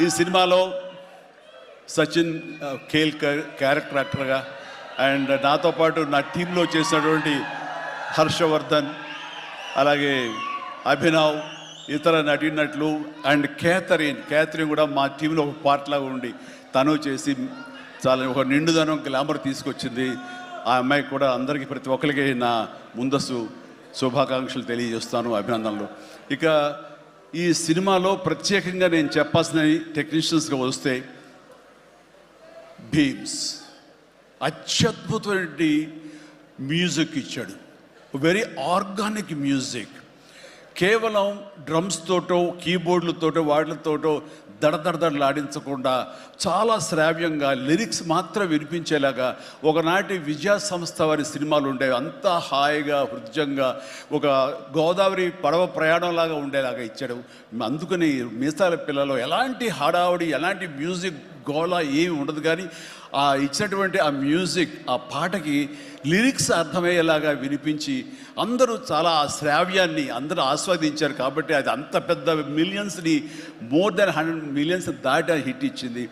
ఈ సినిమాలో సచిన్ ఖేల్ క్యారెక్టర్ యాక్టర్గా అండ్ నాతో పాటు నా టీంలో చేసినటువంటి హర్షవర్ధన్, అలాగే అభినవ్, ఇతర నటీనటులు అండ్ క్యాథరిన్ కూడా మా టీంలో ఒక పార్ట్ లాగా ఉండి తను చేసి చాలా ఒక నిండుదనం గ్లామర్ తీసుకొచ్చింది. ఆ అమ్మాయికి కూడా అందరికీ ప్రతి ఒక్కరికి నా ముందస్తు శుభాకాంక్షలు తెలియజేస్తాను, అభినందనలు. ఇక ఈ సినిమాలో ప్రత్యేకంగా నేను చెప్పాల్సిన టెక్నీషియన్స్గా వస్తే భీమ్స్ అత్యద్భుతమైన మ్యూజిక్ ఇచ్చాడు, వెరీ ఆర్గానిక్ మ్యూజిక్. కేవలం డ్రమ్స్తోటో కీబోర్డులతోటో వాటితోటో దడదడదడలాడించకుండా చాలా శ్రావ్యంగా లిరిక్స్ మాత్రం వినిపించేలాగా ఒకనాటి విజయ సంస్థ వారి సినిమాలు ఉండేవి. అంతా హాయిగా హృద్యంగా ఒక గోదావరి పడవ ప్రయాణంలాగా ఉండేలాగా ఇచ్చాడు. అందుకని మీసాల పిల్లలో ఎలాంటి హడావుడి, ఎలాంటి మ్యూజిక్ గోళ ఏమి ఉండదు. కానీ ఆ ఇచ్చినటువంటి ఆ మ్యూజిక్, ఆ పాటకి లిరిక్స్ అర్థమయ్యేలాగా వినిపించి అందరూ చాలా ఆ శ్రావ్యాన్ని అందరూ ఆస్వాదించారు. కాబట్టి అది అంత పెద్ద మిలియన్స్ని, మోర్ దెన్ 100 మిలియన్స్ దాటి హిట్ ఇచ్చింది.